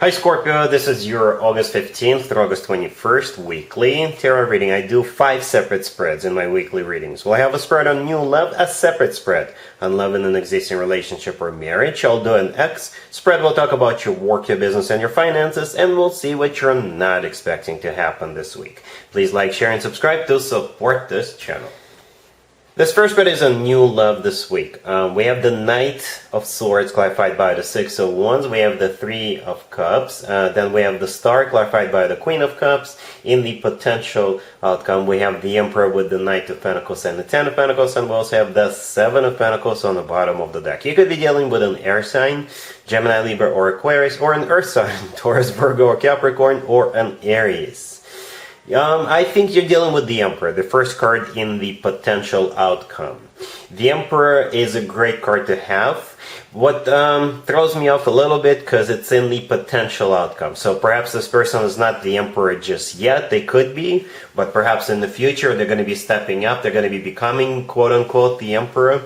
Hi Scorpio, this is your August 15th through August 21st weekly tarot reading. I do 5 separate spreads in my weekly readings. We'll have a spread on new love, a separate spread on love in an existing relationship or marriage. I'll do an X spread. We'll talk about your work, your business, and your finances, and we'll see what you're not expecting to happen this week. Please like, share, and subscribe to support this channel. This first spread is on new love this week. We have the Knight of Swords clarified by the Six of Wands. We have the Three of Cups. Then we have the Star clarified by the Queen of Cups. In the potential outcome, we have the Emperor with the Knight of Pentacles and the Ten of Pentacles. And we also have the Seven of Pentacles on the bottom of the deck. You could be dealing with an air sign, Gemini, Libra, or Aquarius, or an earth sign, Taurus, Virgo, or Capricorn, or an Aries. I think you're dealing with the Emperor, the first card in the potential outcome. The Emperor is a great card to have. What throws me off a little bit because it's in the potential outcome. So perhaps this person is not the Emperor just yet. They could be, but perhaps in the future they're going to be stepping up. They're going to be becoming, quote-unquote, the Emperor.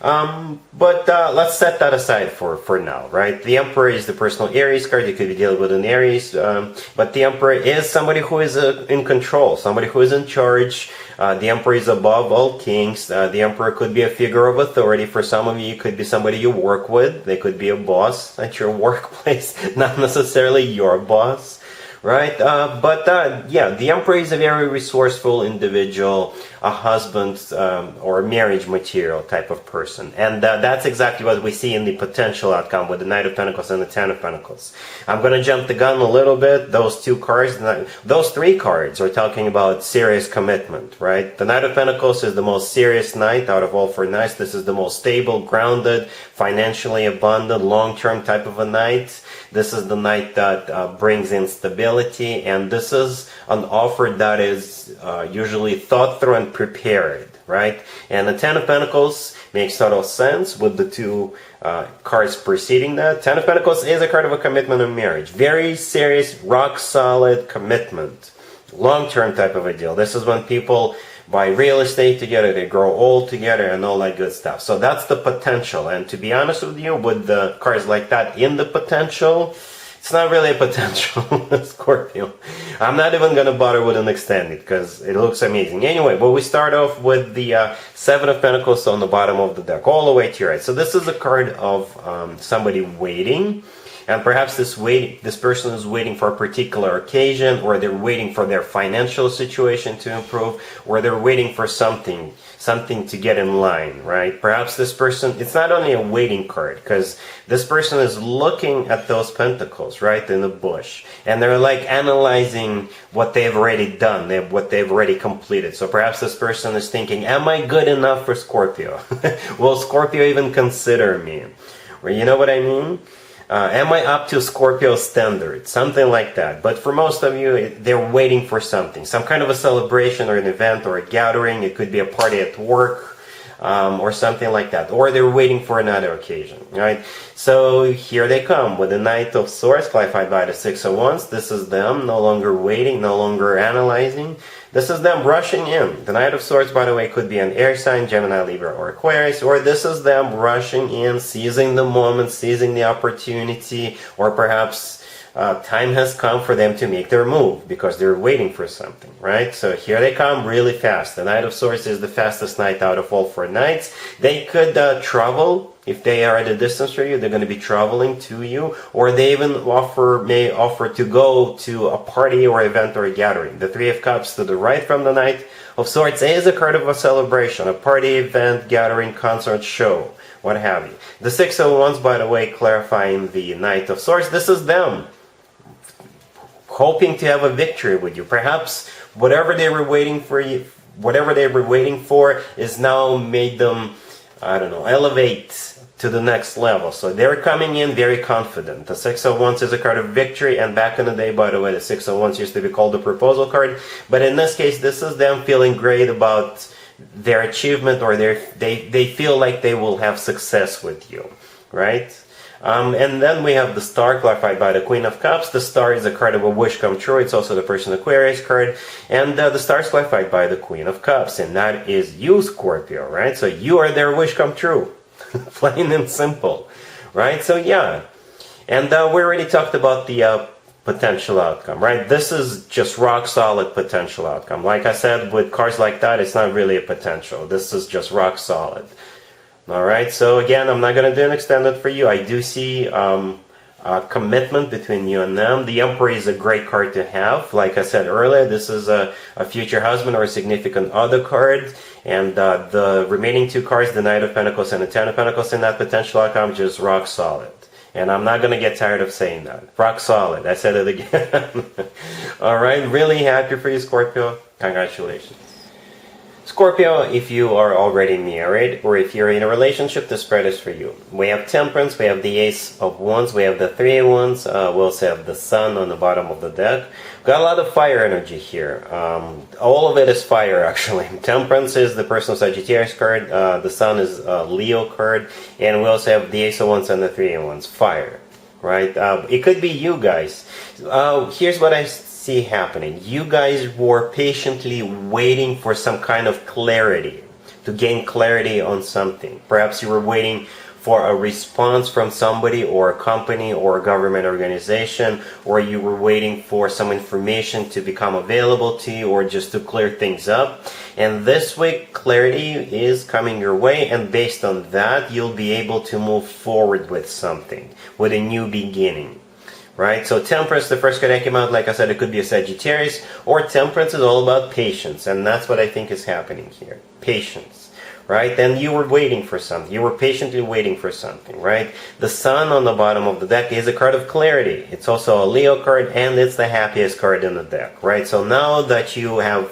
But let's set that aside for now, right? The Emperor is the personal Aries card. You could be dealing with an Aries, but the Emperor is somebody who is in control, somebody who is in charge. The Emperor is above all kings. The Emperor could be a figure of authority. For some of you, it could be somebody you work with. They could be a boss at your workplace, not necessarily your boss. Right? Yeah, the Emperor is a very resourceful individual, a husband or marriage material type of person. And that's exactly what we see in the potential outcome with the Knight of Pentacles and the Ten of Pentacles. I'm going to jump the gun a little bit. Those three cards are talking about serious commitment, right? The Knight of Pentacles is the most serious knight out of all 4 knights. This is the most stable, grounded, financially abundant, long-term type of a knight. This is the knight that brings in stability, and this is an offer that is usually thought through and prepared, right? And the Ten of Pentacles makes total sense with the 2 cards preceding that. Ten of Pentacles is a card of a commitment and marriage. Very serious, rock-solid commitment. Long-term type of a deal. This is when people buy real estate together, they grow old together, and all that good stuff. So that's the potential. And to be honest with you, with the cards like that in the potential, it's not really a potential, Scorpio. I'm not even going to bother with an extended because it looks amazing. Anyway, but we start off with the Seven of Pentacles on the bottom of the deck, all the way to your right. So this is a card of somebody waiting. And perhaps this person is waiting for a particular occasion, or they're waiting for their financial situation to improve, or they're waiting for something to get in line, right? Perhaps this person, it's not only a waiting card, because this person is looking at those pentacles, right, in the bush, and they're like analyzing what they've already done, what they've already completed. So perhaps this person is thinking, am I good enough for Scorpio? Will Scorpio even consider me? Or you know what I mean? Am I up to Scorpio standards? Something like that. But for most of you, they're waiting for something. Some kind of a celebration or an event or a gathering. It could be a party at work or something like that. Or they're waiting for another occasion, right? So here they come with the Knight of Swords, clarified by the Six of Wands. This is them no longer waiting, no longer analyzing. This is them rushing in. The Knight of Swords, by the way, could be an air sign, Gemini, Libra, or Aquarius, or this is them rushing in, seizing the moment, seizing the opportunity, or perhaps time has come for them to make their move because they're waiting for something, right? So here they come really fast. The Knight of Swords is the fastest knight out of all 4 knights. They could travel. If they are at a distance from you, they're going to be traveling to you, or they even may offer to go to a party or event or a gathering. The Three of Cups to the right from the Knight of Swords is a card of a celebration, a party, event, gathering, concert, show, what have you. The Six of Wands, by the way, clarifying the Knight of Swords. This is them hoping to have a victory with you. Perhaps whatever they were waiting for is now made them, I don't know, elevate to the next level. So they're coming in very confident. The Six of Wands is a card of victory, and back in the day, by the way, the Six of Wands used to be called the proposal card. But in this case, this is them feeling great about their achievement, or they feel like they will have success with you, right? And then we have the Star, clarified by the Queen of Cups. The Star is a card of a wish come true. It's also the person Aquarius card. And the Star is clarified by the Queen of Cups. And that is you, Scorpio, right? So you are their wish come true. Plain and simple, right? So yeah. And we already talked about the potential outcome, right? This is just rock solid potential outcome. Like I said, with cards like that, it's not really a potential. This is just rock solid. All right, so again, I'm not going to do an extended for you. I do see a commitment between you and them. The Emperor is a great card to have. Like I said earlier, this is a future husband or a significant other card. And the remaining two cards, the Knight of Pentacles and the Ten of Pentacles in that potential outcome, just rock solid. And I'm not going to get tired of saying that. Rock solid. I said it again. All right, really happy for you, Scorpio. Congratulations. Scorpio, if you are already married or if you're in a relationship, the spread is for you. We have Temperance, we have the Ace of Wands, we have the Three of Wands, we also have the Sun on the bottom of the deck. Got a lot of fire energy here. All of it is fire, actually. Temperance is the personal Sagittarius card, the Sun is a Leo card, and we also have the Ace of Wands and the Three of Wands. Fire, right? It could be you guys. Here's what I see happening. You guys were patiently waiting for some kind of clarity, to gain clarity on something. Perhaps you were waiting for a response from somebody or a company or a government organization, or you were waiting for some information to become available to you or just to clear things up. And this week, clarity is coming your way, and based on that, you'll be able to move forward with something, with a new beginning. Right? So Temperance, the first card that came out, like I said, it could be a Sagittarius, or Temperance is all about patience, and that's what I think is happening here. Patience, right? And you were waiting for something. You were patiently waiting for something, right? The Sun on the bottom of the deck is a card of clarity. It's also a Leo card, and it's the happiest card in the deck, right? So now that you have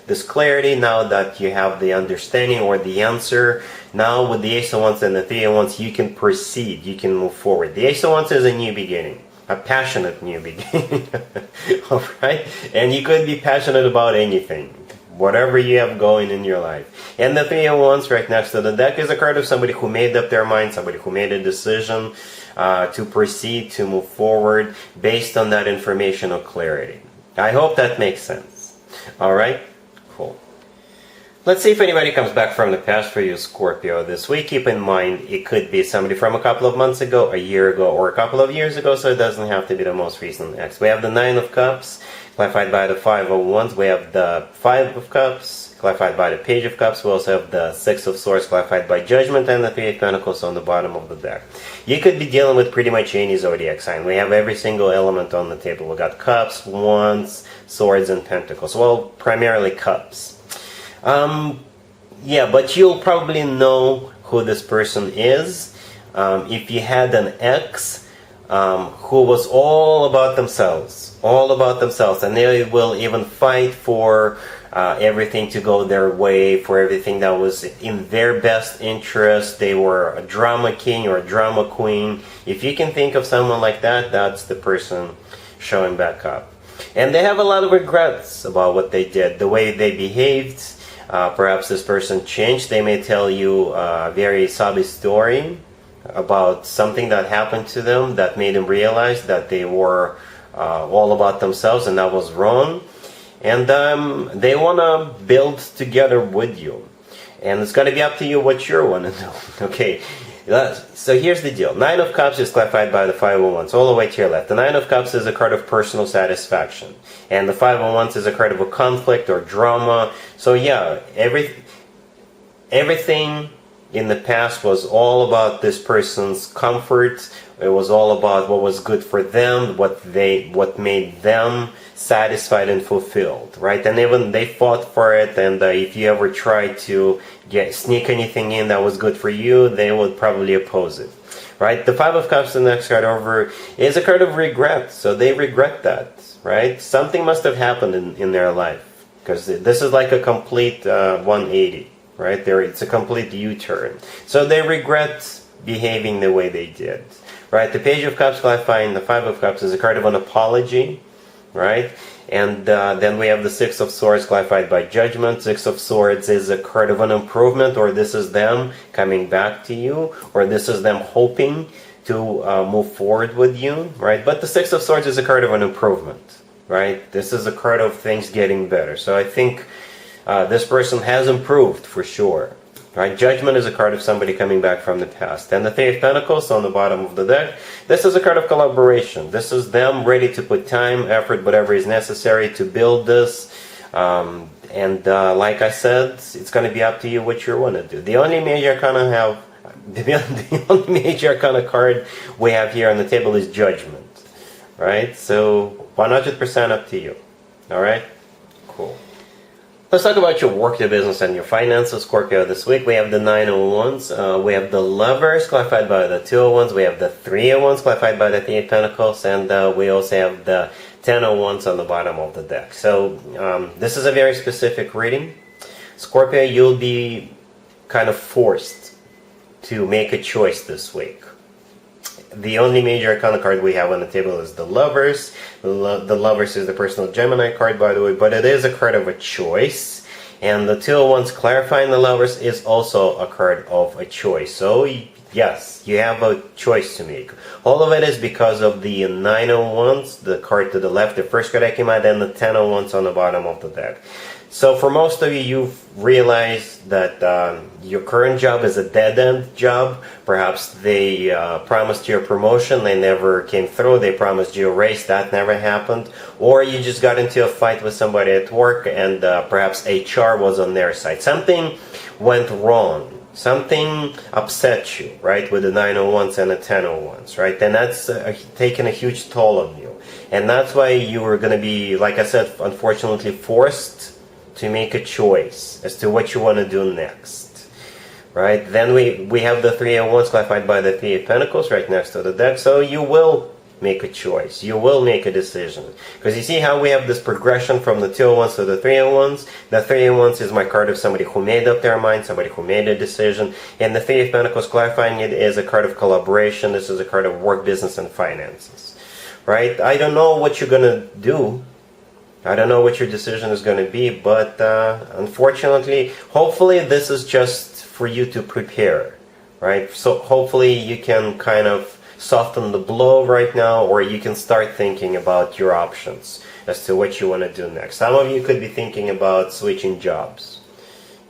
this clarity, now that you have the understanding or the answer, now with the Ace of Wands and the Three of Wands, you can proceed, you can move forward. The Ace of Wands is a new beginning. A passionate new beginning. Alright? And you could be passionate about anything, whatever you have going in your life. And the Three of Wands right next to the deck is a card of somebody who made up their mind, somebody who made a decision to proceed, to move forward based on that information or clarity. I hope that makes sense. Alright? Cool. Let's see if anybody comes back from the past for you, Scorpio, this week. Keep in mind, it could be somebody from a couple of months ago, a year ago, or a couple of years ago, so it doesn't have to be the most recent ex. We have the Nine of Cups, clarified by the Five of Wands. We have the Five of Cups, clarified by the Page of Cups. We also have the Six of Swords, clarified by Judgment, and the Three of Pentacles on the bottom of the deck. You could be dealing with pretty much any zodiac sign. We have every single element on the table. We got Cups, Wands, Swords, and Pentacles. Well, primarily Cups. Yeah, but you'll probably know who this person is. If you had an ex who was all about themselves, and they will even fight for everything to go their way, for everything that was in their best interest. They were a drama king or a drama queen. If you can think of someone like that, that's the person showing back up. And they have a lot of regrets about what they did, the way they behaved. Perhaps this person changed. They may tell you a very sobby story about something that happened to them that made them realize that they were all about themselves and that was wrong. And they want to build together with you. And it's going to be up to you what you want to do. Okay, so here's the deal. Nine of Cups is clarified by the Five of Wands, all the way to your left. The Nine of Cups is a card of personal satisfaction. And the Five of Wands is a card of a conflict or drama. So yeah, everything in the past was all about this person's comfort. It was all about what was good for them, what made them satisfied and fulfilled, right? And even they fought for it, and if you ever tried to sneak anything in that was good for you, they would probably oppose it, right? The Five of Cups, the next card over, is a card of regret. So they regret that, right? Something must have happened in their life, because this is like a complete 180, right? It's a complete U-turn. So they regret behaving the way they did, right? The Page of Cups clarifying the Five of Cups is a card of an apology, right? And then we have the Six of Swords clarified by Judgment. Six of Swords is a card of an improvement, or this is them coming back to you, or this is them hoping to move forward with you, right? But the Six of Swords is a card of an improvement, right? This is a card of things getting better. So I think this person has improved for sure. Right? Judgment is a card of somebody coming back from the past. And the Three of Pentacles on the bottom of the deck, this is a card of collaboration. This is them ready to put time, effort, whatever is necessary to build this. Like I said, it's going to be up to you what you want to do. The only major arcana card we have here on the table is Judgment. Right? So 100% up to you. Alright? Cool. Let's talk about your work, your business, and your finances, Scorpio. This week we have the Nine of Wands, we have the Lovers clarified by the Two of Wands, we have the Three of Wands clarified by the Three of Pentacles, and we also have the Ten of Wands on the bottom of the deck. So this is a very specific reading. Scorpio, you'll be kind of forced to make a choice this week. The only major arcana card we have on the table is the Lovers. The Lovers is the personal Gemini card, by the way, but it is a card of a choice. And the Two of Wands clarifying the Lovers is also a card of a choice. So, yes, you have a choice to make. All of it is because of the Nine of Wands, the card to the left, the first card that came out, and the Ten of Wands on the bottom of the deck. So for most of you, you've realized that your current job is a dead-end job. Perhaps they promised you a promotion, they never came through. They promised you a raise, that never happened. Or you just got into a fight with somebody at work and perhaps HR was on their side. Something went wrong. Something upset you, right, with the Nine of Wands and the Ten of Wands, right? And that's taken a huge toll on you. And that's why you are going to be, like I said, unfortunately forced to make a choice as to what you want to do next, right? Then we have the Three of Wands clarified by the Three of Pentacles right next to the deck, so you will make a choice, you will make a decision, because you see how we have this progression from the Two of Wands to the Three of Wands. The Three of Wands is my card of somebody who made up their mind, somebody who made a decision, and the Three of Pentacles clarifying it is a card of collaboration. This is a card of work, business, and finances, right? I don't know what you're gonna do. I don't know what your decision is going to be, but unfortunately, hopefully this is just for you to prepare, right? So hopefully you can kind of soften the blow right now, or you can start thinking about your options as to what you want to do next. Some of you could be thinking about switching jobs,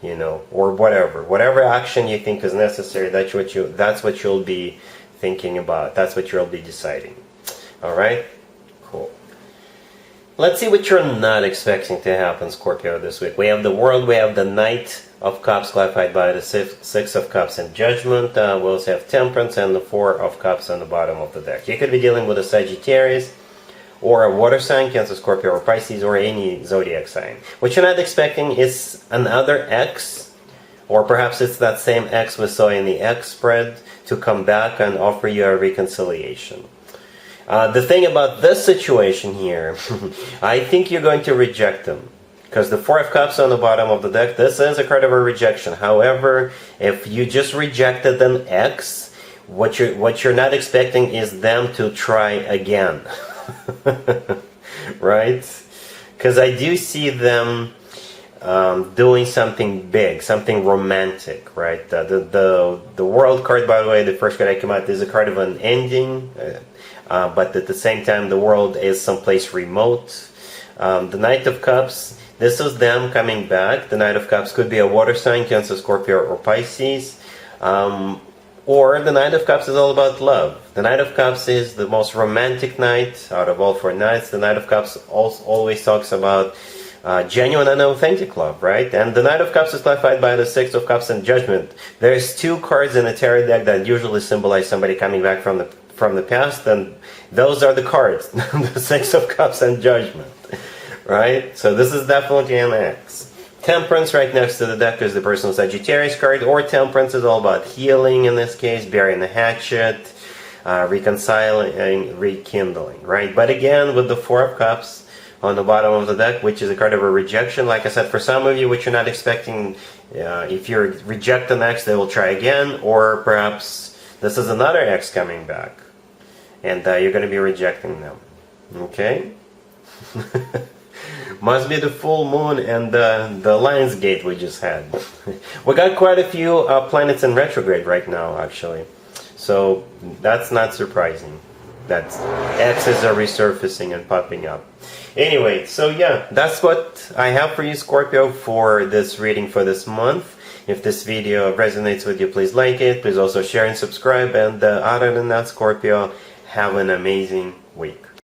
you know, or whatever action you think is necessary. That's what you'll be thinking about. That's what you'll be deciding. All right, cool. Let's see what you're not expecting to happen, Scorpio, this week. We have the World, we have the Knight of Cups clarified by the Six of Cups and Judgment. We also have Temperance and the Four of Cups on the bottom of the deck. You could be dealing with a Sagittarius or a water sign, Cancer, Scorpio, or Pisces, or any zodiac sign. What you're not expecting is another ex, or perhaps it's that same ex we saw in the X spread, to come back and offer you a reconciliation. The thing about this situation here, I think you're going to reject them. Because the Four of Cups on the bottom of the deck, this is a card of a rejection. However, if you just rejected an ex, what you're not expecting is them to try again. Right? Because I do see them doing something big, something romantic, right? The World card, by the way, the first card that came out, is a card of an ending. But at the same time, the World is someplace remote. The Knight of Cups, this is them coming back. The Knight of Cups could be a water sign, Cancer, Scorpio, or Pisces. Or the Knight of Cups is all about love. The Knight of Cups is the most romantic knight out of all four knights. The Knight of Cups always talks about genuine and authentic love, right? And the Knight of Cups is clarified by the Six of Cups and Judgment. There's two cards in a tarot deck that usually symbolize somebody coming back from the past, and those are the cards, the Six of Cups and Judgment, right? So this is definitely an X. Temperance right next to the deck is the personal Sagittarius card, or Temperance is all about healing in this case, burying the hatchet, reconciling, rekindling, right? But again, with the Four of Cups on the bottom of the deck, which is a card of a rejection, like I said, for some of you, which you're not expecting, if you reject an X, they will try again, or perhaps this is another X coming back, and you're going to be rejecting them. Okay? Must be the full moon and the Lion's Gate we just had. We got quite a few planets in retrograde right now, actually. So that's not surprising that X's are resurfacing and popping up. Anyway, so yeah, that's what I have for you, Scorpio, for this reading for this month. If this video resonates with you, please like it. Please also share and subscribe. And other than that, Scorpio, have an amazing week.